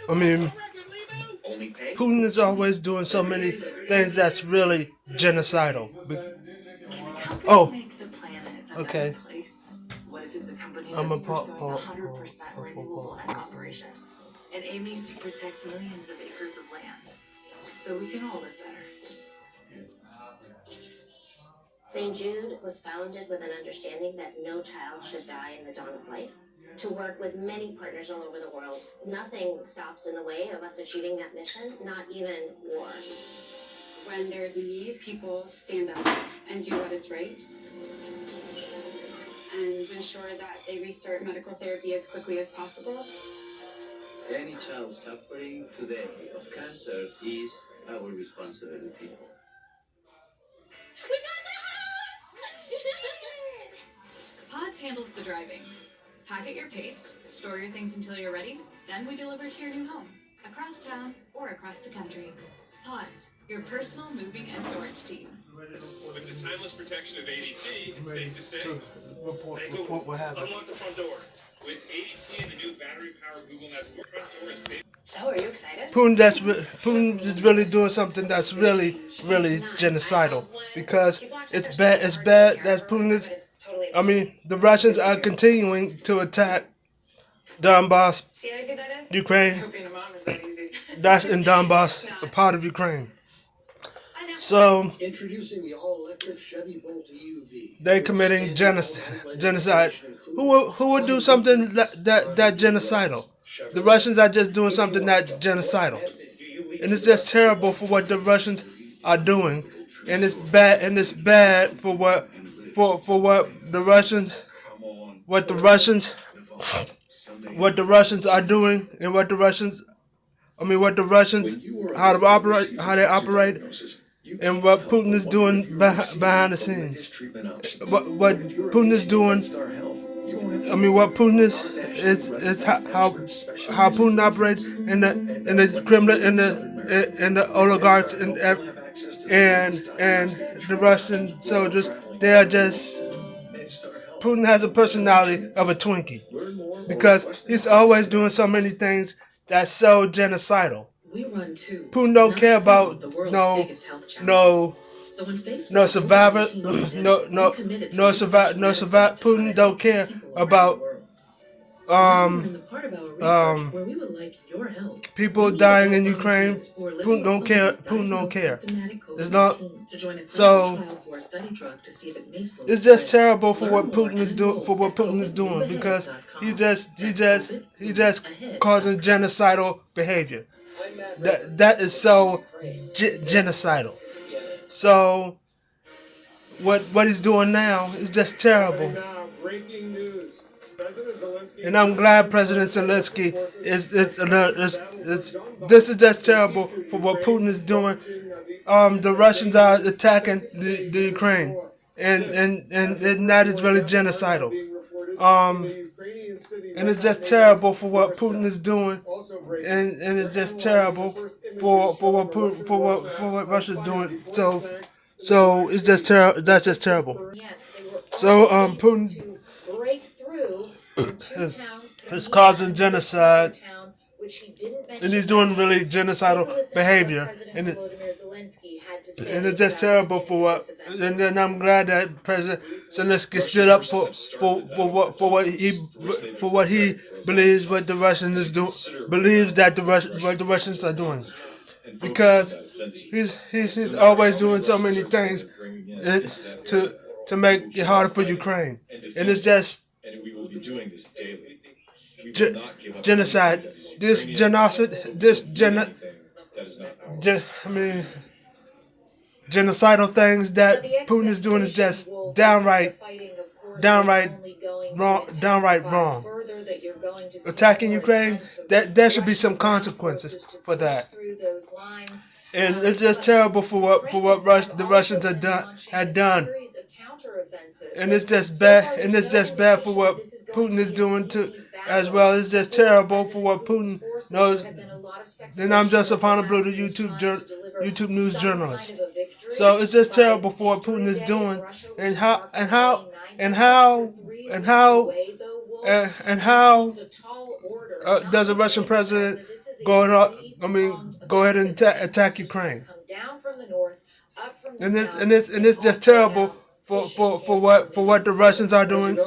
I mean, Putin is always doing so many things that's really genocidal. Can a company Oh, make the planet a better okay. place? What if it's a company I'm that's a pursuing 100% renewable operations and aiming to protect millions of acres of land so we can all live better? St. Jude was founded with an understanding that no child should die in the dawn of life. To work with many partners all over the world, nothing stops in the way of us achieving that mission, not even war. When there's a need, people stand up and do what is right and ensure that they restart medical therapy as quickly as possible. Any child suffering today of cancer is our responsibility. We got the house! Pods handles the driving. Pack at your pace, store your things until you're ready, then we deliver to your new home, across town or across the country. Pods, your personal moving and storage team. With the timeless protection of ADT, it's safe to say, Report what happened. unlock the front door. With ADT and the new battery-powered Google Nest front door is safe. So, are you excited? Putin is really doing something that's really genocidal because it's bad. It's bad that Putin is. I mean, the Russians are continuing to attack Donbass, See how easy that is? Ukraine. Being a mom is that easy. That's in Donbass, a part of Ukraine. So Introducing the all-electric Chevy Bolt EUV. they committing genocide. Who would do something that genocidal? The Russians are just doing something that genocidal, and it's just terrible for what the Russians are doing, and it's bad. And it's bad for what the Russians are doing, and what the Russians how they operate, and what Putin is doing behind the scenes. What Putin is doing. I mean, what Putin is how Putin operates in the Kremlin, in the oligarchs, and the Russian soldiers. They are just. Putin has a personality of a Twinkie because he's always doing so many things that's so genocidal. We run too. Putin don't care about no survivor, no survivor. Putin don't care about people dying in Ukraine. Putin don't care. Putin don't care. It's not. So it's just terrible for what Putin is doing. For what Putin is doing, because he just causing genocidal behavior. That is so genocidal. So what he's doing now is just terrible. Breaking news. President Zelensky. And I'm glad President Zelensky is this is just terrible for what Putin is doing. The Russians are attacking the Ukraine, and that is really genocidal. And it's just terrible for what Putin is doing, and it's just terrible for what Russia's doing. So it's just terrible. That's just terrible. So Putin Break through two towns. is causing genocide, and he's doing really genocidal behavior, and it's just terrible for what. And then I'm glad that President Zelensky stood up for what he believes what the Russians is doing, believes that what the Russians are doing, because he's always doing so many things to make it harder for Ukraine, and it's just. And we will be doing this daily. Genocide. Genocidal things that Putin is doing is just downright wrong. Attacking Ukraine, there should be some consequences for that. And it's just terrible for what the Russians had done. And it's just bad. And it's just bad for what Putin is doing too, as well. It's just terrible for what Putin knows. And I'm just a Final Blue, the YouTube news journalist. So it's just terrible for what Putin is doing, and does a Russian president go ahead and attack Ukraine? And it's just terrible for what the Russians are doing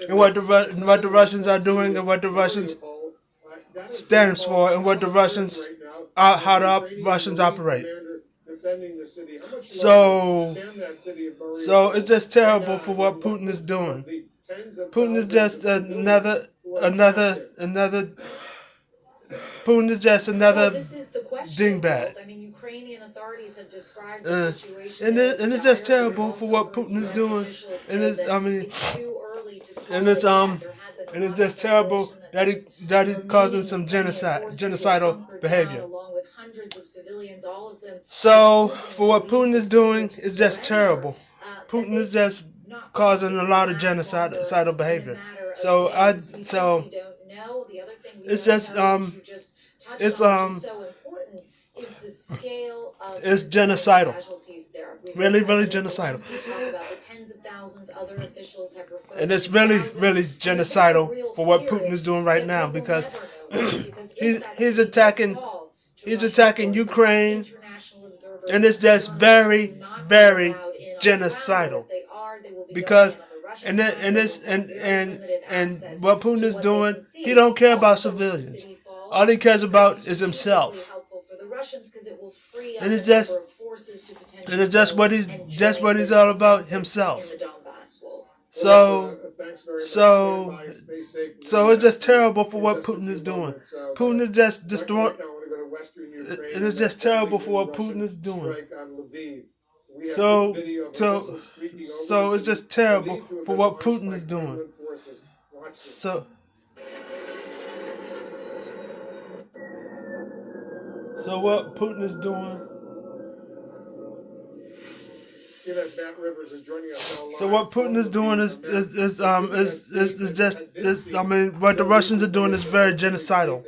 and what the Russians are doing and what the Russians stands for and what the Russians how the Russians operate. So it's just terrible for what Putin is doing. Putin is just another. Putin is just another dingbat. I mean, Ukrainian authorities have described the situation and it's just terrible for what Putin is doing. And it's just terrible that he's causing some genocidal behavior. So for what Putin is doing is just terrible. Putin is just causing a lot of genocidal behavior. So it's just it's genocidal. Really genocidal. And it's really genocidal for what Putin is doing right now because he's attacking Ukraine, and it's just very genocidal because and what Putin is doing, he don't care about civilians. All he cares about is himself. And it's just what he's all about, himself. So it's just terrible for what Putin is doing. Putin is just destroying. It is just terrible for what Putin is doing. So it's just terrible for what Putin is doing. So what Putin is doing. CNS Matt Rivers is joining us now live. So what Putin is doing is what the Russians are doing is very genocidal.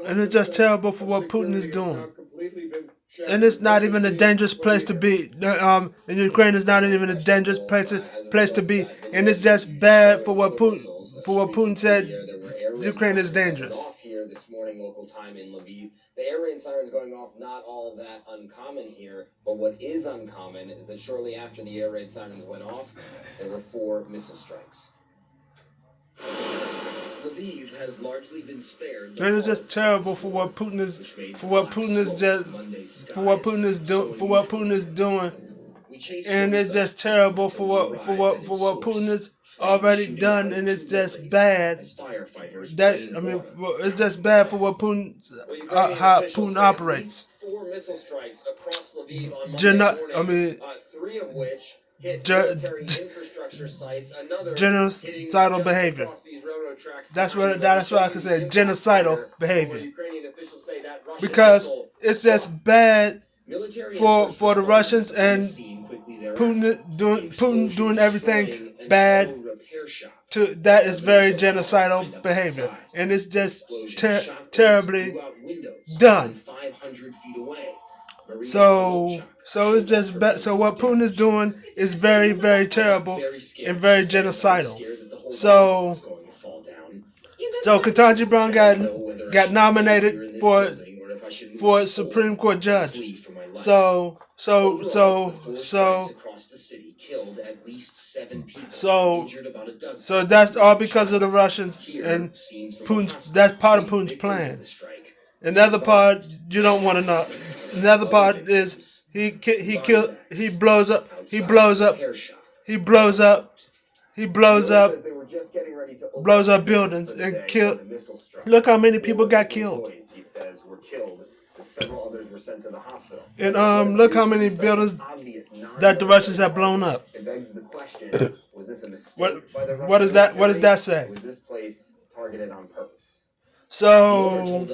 And it's just terrible for what Putin is doing. And it's not even a dangerous place to be. And Ukraine is not even a dangerous place to be. And it's just bad for what Putin said. Ukraine is dangerous. Here this morning, local time in Lviv. The air raid sirens going off, not all that uncommon here, but what is uncommon is that shortly after the air raid sirens went off, there were 4 missile strikes. Lviv has largely been spared. And it's just terrible for what Putin is doing. And it's just terrible for what Putin is already done, and it's just bad. It's just bad for what Putin, how Putin operates. 4 missile strikes across Lviv on Monday morning, 3 of which hit military infrastructure sites. Another genocidal behavior. That's why I can say genocidal behavior. Because it's just bad for the Russians, and Putin doing everything bad. That is very genocidal behavior, and it's just terribly done. So it's just bad. So what Putin is doing is very terrible and very genocidal. So Ketanji Brown got nominated for a Supreme Court judge. So that's all because of the Russians, and that's part of Putin's plan. Another part you don't want to know. Another part is he blows up buildings and kill. Look how many people got killed. He says were killed. Several others were sent to the hospital. And look how many buildings that the Russians have blown up. It begs the question: was this a mistake by the Russian what does that say? Was this place targeted on purpose? So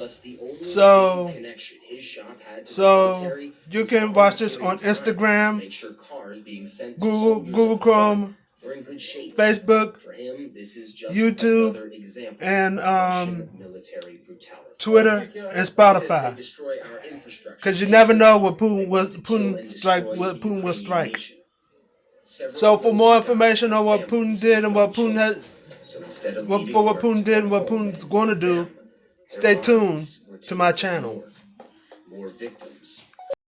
you can watch this on Instagram, Google Chrome, Facebook, YouTube, and Twitter and Spotify. Because you never know what Putin will strike. So for more information on what Putin did and what Putin So instead of for what Putin did and what Putin's going to do, stay tuned to my channel. More victims.